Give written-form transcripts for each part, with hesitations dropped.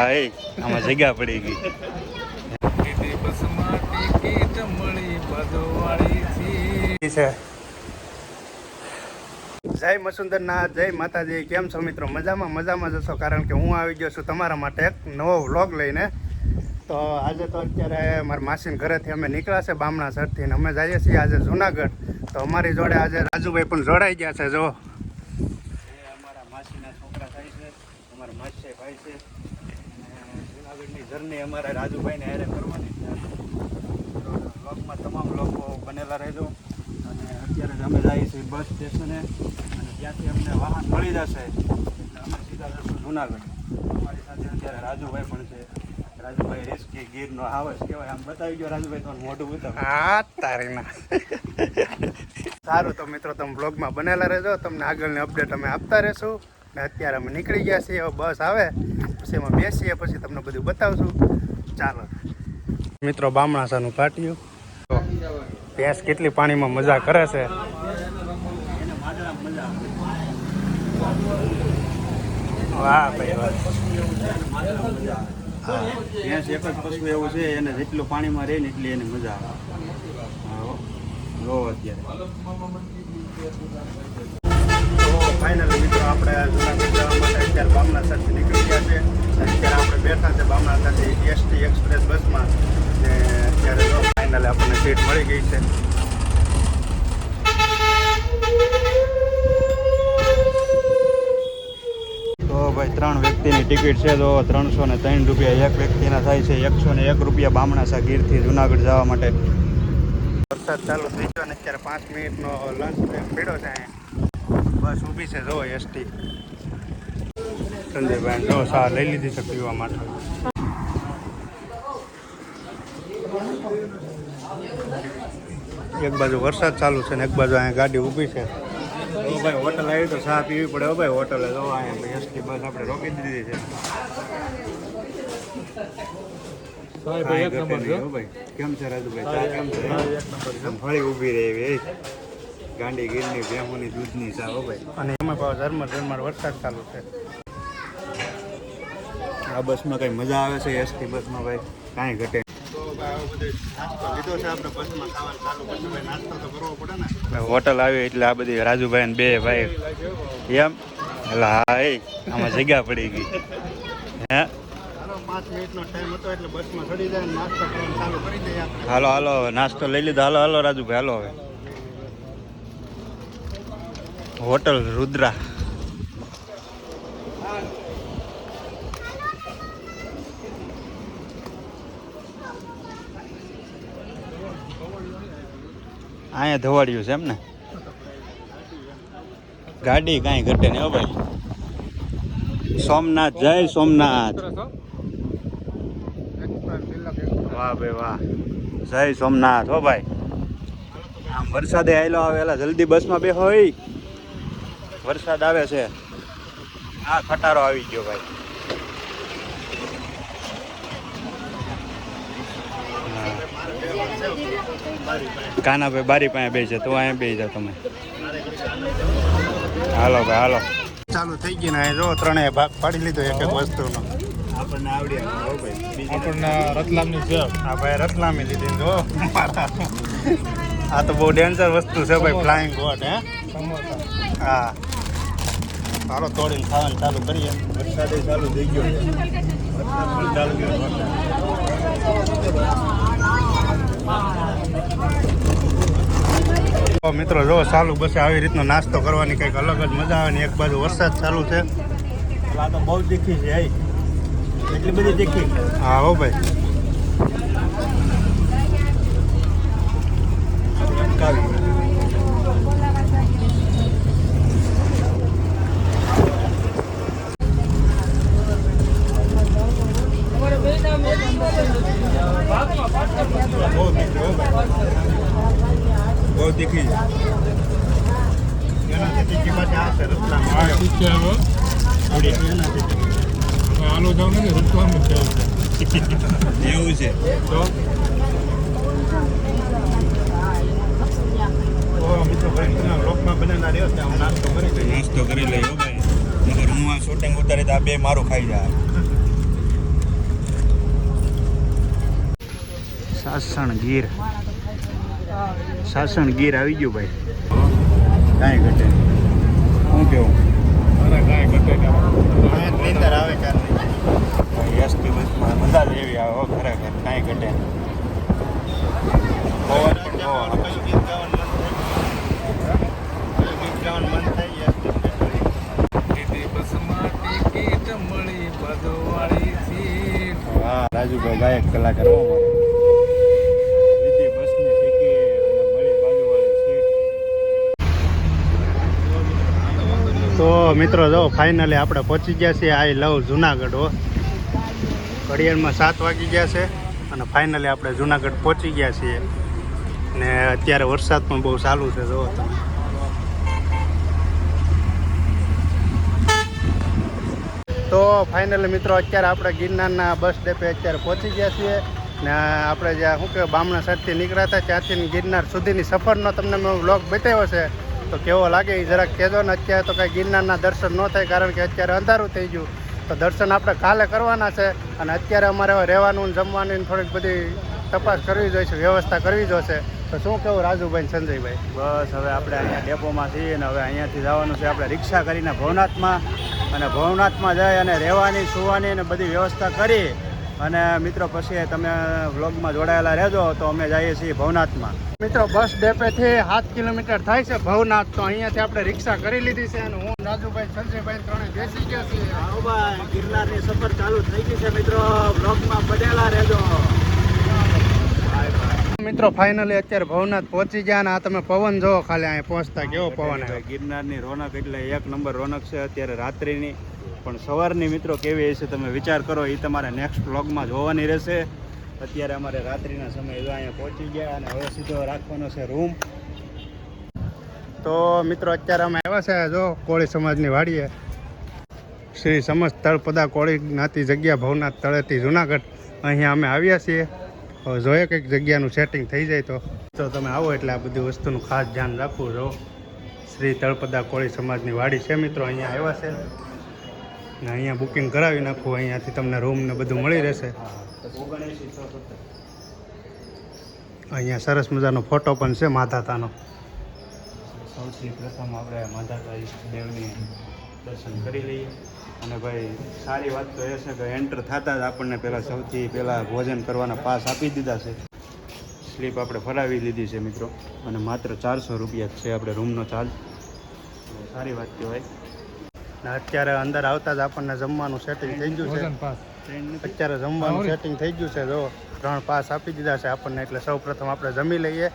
આમાં જગ્યા પડી ગઈ. જય મસુંદરનાથ, જય માતાજી. કેમ છો મિત્રો? મજામાં જશો, કારણ કે હું આવી ગયો છું તમારા માટે એક નવો વ્લોગ લઈને. તો આજે તો અત્યારે મારા માસીના ઘરેથી અમે નીકળ્યા છે બામણા સરથી, અને અમે જઈએ છીએ આજે જુનાગઢ. તો અમારી જોડે આજે રાજુભાઈ પણ જોડાઈ ગયા છે. જો અમારા માસીના છોકરા થાય છે, અમારા માસી ભાઈ છે, અને જુનાગઢની જર્ની અમારે રાજુભાઈને હારે કરવાની છે. વ્લોગમાં તમામ લોકો બનેલા રહેજો. અને અત્યારે જ અમે જઈએ છીએ બસ સ્ટેશને, અને ત્યાંથી અમને વાહન મળી જશે એટલે અમે સીધા જશું જુનાગઢ. અમારી સાથે અત્યારે રાજુભાઈ પણ છે. રાજુભાઈ રેસ્કી ગીરનો આવાજ કહેવાય. આમ બતાવી ગયો રાજુભાઈ, તો મોઢું બતાવ. હા તારીના સારું. તો મિત્રો તમે બ્લોગમાં બનેલા રહેજો, તમને આગળની અપડેટ અમે આપતા રહેશું. ને અત્યારે અમે નીકળી ગયા છીએ, હવે બસ આવે પછી એમાં બેસીએ, પછી તમને બધું બતાવશું. ચાલો મિત્રો, બામણાસાનું પાટિયું. ભેંસ કેટલી પાણીમાં મજા કરે છે. વાહ ભાઈ વાહ. હા, ભેંસ એક જ પશુ એવું છે, એને જેટલું પાણીમાં રહે ને એટલી એને મજા આવે. જો અત્યારે ફાઇનલી મિત્રો આપણે જુનાગઢ જવા માટે અત્યારે બામણા સાથે નીકળી ગયા છે. અત્યારે આપણે બેઠા છે બામણા સાથે એસટી એક્સપ્રેસ બસમાં, ને અત્યારે જો ફાઇનલી આપણને સીટ મળી ગઈ છે. તો ભાઈ 3 વ્યક્તિની ટિકિટ છે. તો 303 રૂપિયા એક વ્યક્તિના થાય છે. 101 રૂપિયા બામણાસા ગીરથી જુનાગઢ જવા માટે. વરસાદ ચાલુ થઈ ગયો અને અત્યારે 5 મિનિટનો લંચ બ્રેક પડ્યો છે. અહીંયા બસ ઊભી છે. જો એસટી સંજયભાઈ જો સા લઈ લીધી છે પીવા માટે. એક બાજુ વરસાદ ચાલુ છે ને એક બાજુ અહીંયા ગાડી ઊભી છે. તો ભાઈ હોટલ આવી તો ચા પીવી પડે. હો ભાઈ હોટલે જો અહીંયા એસટી બસ આપણે રોકી દીધી છે. કેમ છે રાજુભાઈ? ચા કેમ છે? ફળી ઊભી રહી ગાંડી ગીરની ભેહુની દૂધની ચા. હો ભાઈ. અને એમાં પાછો ઝરમર વરસાદ ચાલુ છે. આ બસમાં કઈ મજા આવે છે એસટી બસમાં ભાઈ? કાંઈ ઘટે. લીધો છે આપણે બસમાં ખાવાનું ચાલુ કરશે ભાઈ. નાસ્તો તો કરવો પડે ને. હોટલ આવી એટલે આ બધી રાજુભાઈ ને બે ભાઈ એમ એટલે હા આમાં જગ્યા પડી ગઈ. હે 5 મિનિટનો ટાઈમ હતો એટલે બસમાં ચડી જાય નાસ્તો કરવાનું ચાલુ કરી દઈએ આપણે. હાલો હાલો હવે નાસ્તો લઈ લીધો. હાલો હાલો રાજુભાઈ હાલો. હવે હોટલ રુદ્રા. અહીંયા ધવાડ્યું છે એમ ને? ગાડી કાંઈ ઘટે નહીં. હો ભાઈ. સોમનાથ, જય સોમનાથ. વાહ ભાઈ વાહ, જય સોમનાથ. હો ભાઈ. આમ વરસાદે આવેલો આવે એલા જલ્દી બસમાં બેહો. વરસાદ આવે છે. આ ખટારો આવી ગયો ભાઈ. કાનાભાઈ બારી પાસે બે છે તો અહીંયા બે જાવ તમે. હાલો ભાઈ હાલો. ચાલુ થઈ ગઈ ને જો ત્રણેય ભાગ પાડી લીધો એક એક વસ્તુનો. આપણને આવડી આપણને રતલામની છે. હા ભાઈ રતલામી લીધી જો. આ તો બહુ ડેન્જર વસ્તુ છે ભાઈ, ફ્લાઇંગ બોટ. હે હા હાલો તોડીને ખાવાનું ચાલુ કરીએ. વરસાદ ચાલુ થઈ ગયો. ચાલુ ગયો. મિત્રો જો ચાલુ બસ આવી રીતનો નાસ્તો કરવાની કંઈક અલગ જ મજા આવે ને. એક બાજુ વરસાદ ચાલુ છે. આ તો બહુ તીખી છે. એટલી બધી તીખી. હા હો ભાઈ. બહુ તીખી છે. એનાથી તીખી પાછી આવશે રતલામ. આલો જાવ ને રતલામ એવું છે. તો મિત્રો ભાઈ લોકમાં બનેલા રહ્યો છે. નાસ્તો કરી લઈ. ભાઈ હું આ શૂટિંગ ઉતારી તો આ બે મારું ખાઈ જાય. સાસણ ગીર આવી ગયું ભાઈ. કાંઈ ઘટે શું કેવું? નીંદર આવે ક્યારે એસટી બસમાં મજા જ એવી આવે ખરેખર. કાંઈ ઘટે પવન પણ ગીત ગાવાનું મન થઈ ગયા. હા રાજુભાઈ ગાયક કલાકાર. બસની ટિકિટ મળી બાજુવાળી સીટ. તો મિત્રો જો ફાઇનલી આપણે પહોંચી ગયા છીએ આઈ લવ જુનાગઢ. ઘડિયાળમાં 7 વાગી ગયા છે અને ફાઇનલી આપણે જુનાગઢ પહોંચી ગયા છીએ. ને અત્યારે વરસાદ પણ બહુ ચાલુ છે. જો તમે તો ફાઇનલી મિત્રો અત્યારે આપણે ગિરનારના બસ ડેપે અત્યારે પહોંચી ગયા છીએ. ને આપણે જ્યાં શું કહેવાય બામણા સાઈડથી નીકળ્યા હતા ત્યાંથી ગિરનાર સુધીની સફરનો તમને મેં વ્લોગ બતાવ્યો છે. તો કેવો લાગે એ જરાક કહેજો ને. અત્યારે તો કાંઈ ગિરનારના દર્શન ન થાય કારણ કે અત્યારે અંધારું થઈ ગયું. તો દર્શન આપણે કાલે કરવાના છે. અને અત્યારે અમારે રહેવાનું જમવાની થોડીક બધી તપાસ કરવી જોઈશે, વ્યવસ્થા કરવી જોઈશે. તો શું કેવું રાજુભાઈ સંજયભાઈ? બસ હવે આપણે અહીંયા ડેપોમાં છીએ ને હવે અહીંયાથી જવાનું છે આપણે રિક્ષા કરીને ભવનાથમાં. અને ભવનાથમાં જઈ અને રહેવાની સુવાની અને બધી વ્યવસ્થા કરી અને મિત્રો પછી તમે વ્લોગમાં જોડાયેલા રહેજો. તો અમે જઈએ છીએ ભવનાથમાં. મિત્રો બસ ડેપેથી 7 કિલોમીટર થાય છે ભવનાથ. તો અહીંયાથી આપણે રિક્ષા કરી લીધી છે અને હું રાજુભાઈ સંજયભાઈ ત્રણે બેસી ગયા છીએ. હા ભાઈ ગિરનારની સફર ચાલુ થઈ ગઈ છે મિત્રો. વ્લોગમાં બનેલા રહેજો. મિત્રો ફાઇનલી અત્યારે ભવનાથ પહોંચી ગયા અને આ તમે પવન જોવો ખાલી અહીંયા પહોંચતા કેવો પવન આવે. ગિરનારની રોનક એટલે એક નંબર રોનક છે અત્યારે રાત્રિની. પણ સવારની મિત્રો કેવી હશે તમે વિચાર કરો. એ તમારે નેક્સ્ટ વ્લોગમાં જોવાની રહેશે. અત્યારે અમારે રાત્રિના સમયે જો અહીંયા પહોંચી ગયા અને હવે સીધો રાખવાનો છે રૂમ. તો મિત્રો અત્યારે અમે આવ્યા છે જો કોળી સમાજની વાડીએ. શ્રી સમસ્ત તળપદા કોળી જ્ઞાતિ જગ્યા ભવનાથ તળેટી જુનાગઢ. અહીંયા અમે આવ્યા છીએ. હવે જોઈએ કંઈક જગ્યાનું સેટિંગ થઈ જાય તો તમે આવો એટલે આ બધી વસ્તુનું ખાસ ધ્યાન રાખવું. જો શ્રી તળપદા કોળી સમાજની વાડી છે મિત્રો. અહીંયા આવ્યા છે ને અહીંયા બુકિંગ કરાવી નાખવું. અહીંયાથી તમને રૂમ ને બધું મળી રહેશે. અહીંયા સરસ મજાનો ફોટો પણ છે માધાતાનો. સૌથી પ્રથમ આપણે માધાતા ઈષ્ટદેવની દર્શન કરી લઈએ. અને ભાઈ સારી વાત તો એ છે કે એન્ટર થતાં જ આપણને સૌથી પહેલાં ભોજન કરવાના પાસ આપી દીધા છે. સ્લીપ આપણે ફરાવી લીધી છે મિત્રો. અને માત્ર 400 રૂપિયા છે આપણે રૂમનો ચાર્જ. સારી વાત કહેવાય. ને અત્યારે અંદર આવતા જ આપણને જમવાનું સેટિંગ થઈ ગયું છે. અત્યારે જમવાનું સેટિંગ થઈ ગયું છે. જો 3 પાસ આપી દીધા છે આપણને. એટલે સૌ પ્રથમ આપણે જમી લઈએ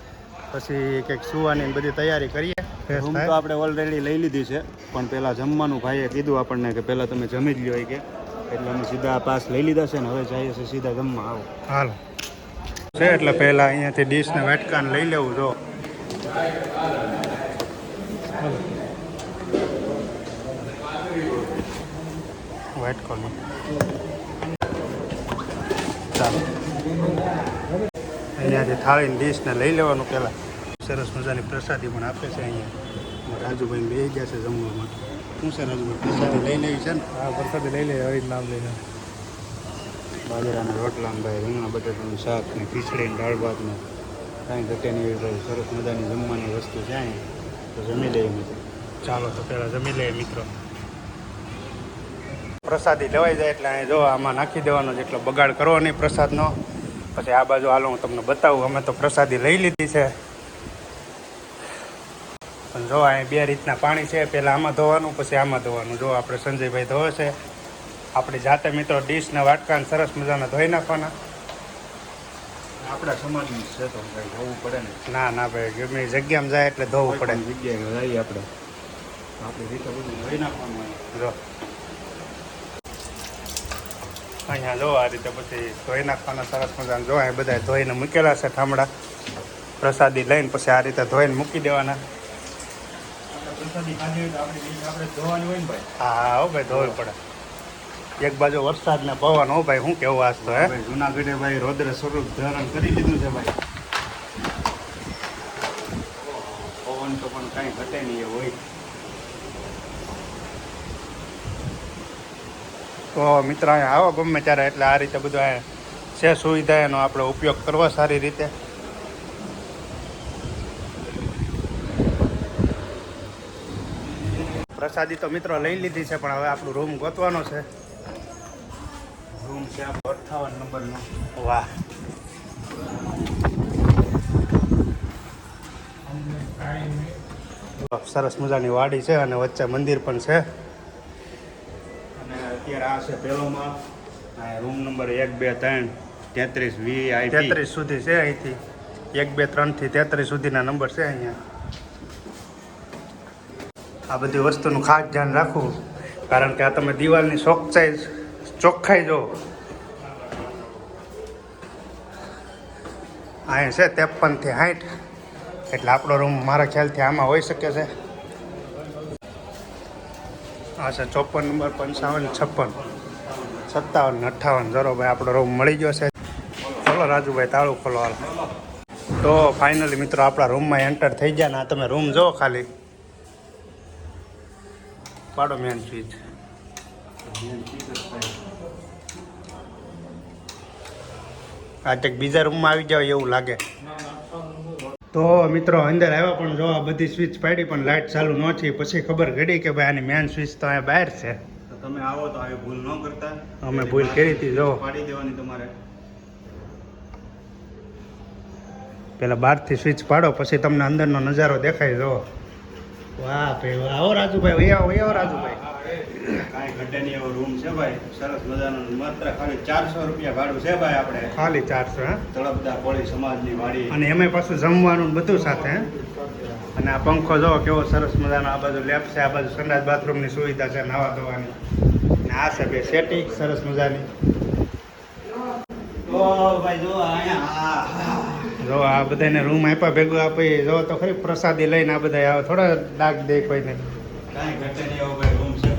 પછી કંઈક સુવાની બધી તૈયારી કરીએ. રૂમ તો આપણે ઓલરેડી લઈ લીધી છે પણ પહેલાં જમવાનું ભાઈએ કીધું આપણને કે પહેલાં તમે જમી જ લ્યો કે. એટલે અમે સીધા પાસ લઈ લીધા છે ને હવે જઈએ છીએ સીધા જમવા. આવો હાલો છે એટલે પહેલાં અહીંયાથી ડીશને વાટકાને લઈ લેવું. જો વાટકોની ચાલો અહીંયાથી થાળીની ડીશને લઈ લેવાનું. પહેલાં સરસ મજાની પ્રસાદી પણ આપે છે અહીંયા. રાજુભાઈ બે ગયા છે જમવા માટે. શું છે રાજુભાઈ પ્રસાદી લઈ લેવી છે ને? હા પ્રસાદી લઈ લે. હવે નામ લઈને બાજરાના રોટલા ભાઈ રીંગણા બટાટાનું શાક ને ખીચડી ને દાળ ભાત ને કાંઈ ઘટે નહીં ભાઈ સરસ મજાની જમવાની વસ્તુ છે અહીંયા. તો જમી લઈએ મિત્રો. ચાલો તો પહેલાં જમી લઈએ મિત્રો. પ્રસાદી લેવાઈ જાય એટલે અહીં જો આમાં નાખી દેવાનો જેટલો બગાડ કરવો નહીં પ્રસાદનો. પછી આ બાજુ હાલો હું તમને બતાવું. અમે તો પ્રસાદી લઈ લીધી છે પણ જો અહીં 2 રીતના પાણી છે. પહેલાં આમાં ધોવાનું પછી આમાં ધોવાનું. જો આપણે સંજયભાઈ ધોવે છે. આપણી જાતે મિત્રો ડીશને વાટકાને સરસ મજાના ધોઈ નાખવાના. આપણા સમાજનું છે તો ભાઈ ધોવું પડે ને. ના ના ભાઈ ગમે જગ્યામાં જાય એટલે ધોવું પડે. જગ્યાએ જઈએ આપણે આપણી રીતે બધું ધોઈ નાખવાનું. જો અહીંયા જો આ રીતે પછી ધોઈ નાખવાના સરસ મજાના. જો અહીં બધા ધોઈને મૂકેલા છે ઠામડા. પ્રસાદી લઈને પછી આ રીતે ધોઈને મૂકી દેવાના. પ્રસાદી ખાધી હોય તો આપણે ધોવાની હોય ને ભાઈ. હા હો ભાઈ ધોવી પડે. એક બાજુ વરસાદ ને પવન. હો ભાઈ શું કેવું આજ તો હે જુનાગઢે ભાઈ રૌદ્ર સ્વરૂપ ધારણ કરી લીધું છે ભાઈ. પવન તો પણ કાંઈ ઘટે નહીં એ હોય. તો મિત્ર અહીંયા આવો ગમે ત્યારે એટલે આ રીતે બધું છે સુવિધા એનો આપણે ઉપયોગ કરવો સારી રીતે. પ્રસાદી તો મિત્રો લઈ લીધી છે, પણ હવે આપણું રૂમ ગોતવાનો છે. રૂમ છે આપણો 58 નંબરનો. વાહ, સરસ મજાની વાડી છે અને વચ્ચે મંદિર પણ છે. અને અત્યારે આ છે પહેલો માળ. રૂમ નંબર 1, 2, 3, 33 VIP 33 સુધી છે. અહીંથી 1, 2, 3 થી 33 સુધીના નંબર છે અહીંયા. આ બધી વસ્તુનું ખાસ ધ્યાન રાખવું, કારણ કે આ તમે દિવાલની ચોખ્ખાઈ જો. અહીં છે 53 થી 60, એટલે આપણો રૂમ મારા ખ્યાલથી આમાં હોઈ શકે છે. આ છે 54 નંબર, 55, 56, 57, 58. જરો ભાઈ આપણો રૂમ મળી ગયો છે. ચલો રાજુભાઈ તાળું ખોલો હાલ. તો ફાઇનલી મિત્રો આપણા રૂમમાં એન્ટર થઈ ગયા ને આ તમે રૂમ જુઓ ખાલી. પાડો મેન સ્વિચ. આ કંઈક બીજા રૂમમાં આવી જાવ એવું લાગે. તો મિત્રો અંદર આવ્યા પણ જો આ બધી સ્વિચ પાડી પણ લાઇટ ચાલુ ન થઈ. પછી ખબર ઘડી કે ભાઈ આની મેન સ્વિચ તો અહીંયા બહાર છે. તો તમે આવો તો આવી ભૂલ ન કરતા. અમે ભૂલ કરી હતી. જો પાડી દેવાની તમારે. પેલા બહારથી સ્વિચ પાડો પછી તમને અંદરનો નજારો દેખાય. જો વાહ ભાઈ વાહ. આવો રાજુભાઈ, આવો રાજુભાઈ. કાંઈ ઘટે નહીં એવો રૂમ છે ભાઈ. સરસ મજાનો. માત્ર ખાલી 400 રૂપિયા ભાડું છે ભાઈ આપણે. ખાલી 400. હા, તળપદા કોળી સમાજની વાડી. અને એમાં પાછું જમવાનું બધું સાથે. અને આ પંખો જો કેવો સરસ મજાનો. આ બાજુ લેફ્ટ છે, આ બાજુ સંડાસ બાથરૂમની સુવિધા છે, નાવા ધોવાની. અને આ છે બે સેટિંગ સરસ મજાની. તો ભાઈ જો અહીંયા જો આ બધાને રૂમ આપ્યા ભેગું આપી. જો તો ખરી પ્રસાદી લઈને આ બધા આવે. થોડા ડાક દે કોઈને. કાંઈ ઘટે નહીં એવો ભાઈ રૂમ છે.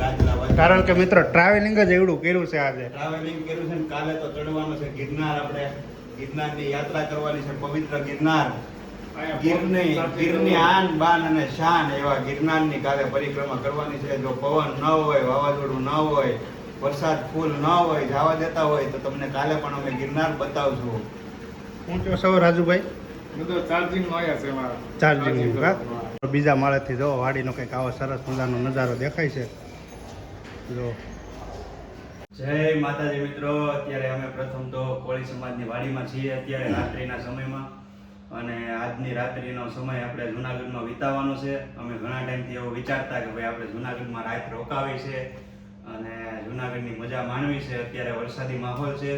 કારણ કે મિત્રો ટ્રાવેલિંગ જ એવડું કર્યું છે. આજે ટ્રાવેલિંગ કર્યું છે ને કાલે તો ચડવાનું છે ગિરનાર. આપણે ગિરનારની યાત્રા કરવાની છે. પવિત્ર ગિરનાર. ગીરની આન બાન અને શાન એવા ગિરનારની કાલે પરિક્રમા કરવાની છે. જો પવન ન હોય, વાવાઝોડું ન હોય, વરસાદ ફૂલ ન હોય, જવા દેતા હોય તો તમને કાલે પણ અમે ગિરનાર બતાવશું. શું કહો છો રાજુભાઈ? ચાર્જિંગ બીજા માળેથી જો વાડીનો કંઈક આવો સરસ મજાનો નજારો દેખાય છે. જો જય માતાજી મિત્રો. અત્યારે અમે પ્રથમ તો કોળી સમાજની વાડીમાં છીએ. અત્યારે રાત્રિના સમયમાં. અને આજની રાત્રિનો સમય આપણે જુનાગઢમાં વિતાવવાનો છે. અમે ઘણા ટાઈમથી એવો વિચારતા કે ભાઈ આપણે જુનાગઢમાં રાત રોકાવી છે અને જુનાગઢની મજા માણવી છે. અત્યારે વરસાદી માહોલ છે.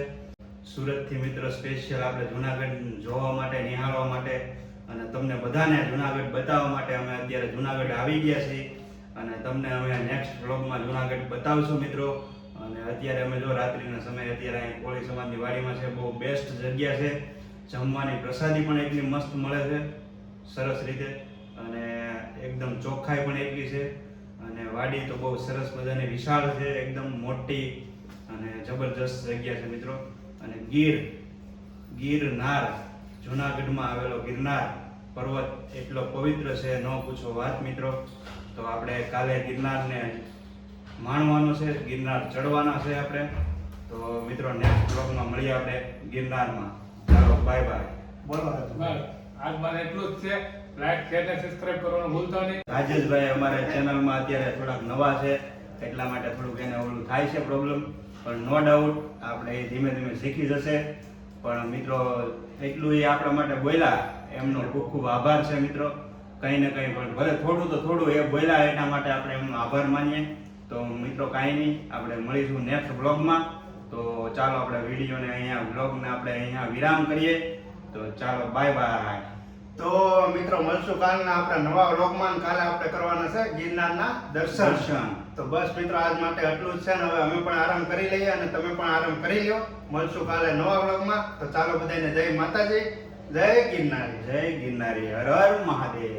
સુરતથી મિત્રો સ્પેશિયલ આપણે જુનાગઢ જોવા માટે, નિહાળવા માટે અને તમને બધાને જુનાગઢ બતાવવા માટે અમે અત્યારે જુનાગઢ આવી ગયા છીએ. અને તમને અમે નેક્સ્ટ વ્લોગમાં જુનાગઢ બતાવશું મિત્રો. અને અત્યારે અમે જો રાત્રિના સમયે અત્યારે અહીં કોળી સમાજની વાડીમાં છે. બહુ બેસ્ટ જગ્યા છે. જમવાની પ્રસાદી પણ એટલી મસ્ત મળે છે, સરસ રીતે. અને એકદમ ચોખ્ખાઈ પણ એટલી છે. અને વાડી તો બહુ સરસ મજાની વિશાળ છે, એકદમ મોટી અને જબરજસ્ત જગ્યા છે મિત્રો. અને ગિરનાર, જુનાગઢમાં આવેલો ગિરનાર પર્વત એટલો પવિત્ર છે, ન પૂછો વાત મિત્રો. તો આપણે કાલે ગિરનારને માણવાનો છે, ગિરનાર ચડવાના છે આપણે. તો મિત્રો નેક્સ્ટ બ્લોગમાં મળીએ આપણે ગિરનારમાં. ચાલો બાય બાય. બોલો આજ મારે એટલું જ છે. લાઈક, શેર અને સબસ્ક્રાઇબ કરવાનું ભૂલતા નહીં. રાજેશભાઈ અમારે ચેનલમાં અત્યારે થોડાક નવા છે, એટલા માટે થોડુંક એને ઓલું થાય છે પ્રોબ્લેમ. પણ નો ડાઉટ આપણે એ ધીમે ધીમે શીખી જશે. પણ મિત્રો એટલું એ આપણા માટે બોલ્યા એમનો ખૂબ ખૂબ આભાર છે મિત્રો. કંઈ ને કંઈ પણ ભલે થોડું તો થોડું એ બોલ્યા એના માટે આપણે એમનો આભાર માનીએ. તો મિત્રો કાંઈ નહીં, આપણે મળીશું નેક્સ્ટ બ્લોગમાં. તો ચાલો આપણે વિડીયોને અહીંયા બ્લોગને આપણે અહીંયા વિરામ કરીએ. તો ચાલો બાય બાય. તો મિત્રો મળશું કાલના આપણા નવા વ્લોગમાં. કાલે આપણે કરવાના છે ગિરનારના દર્શન. તો બસ મિત્રો આજ માટે આટલું જ છે ને. હવે અમે પણ આરામ કરી લઈએ અને તમે પણ આરામ કરી લો. મળશું કાલે નવા વ્લોગમાં. તો ચાલો બધાને જય માતાજી, જય ગિરનારી, જય ગિરનારી, હર હર મહાદેવ.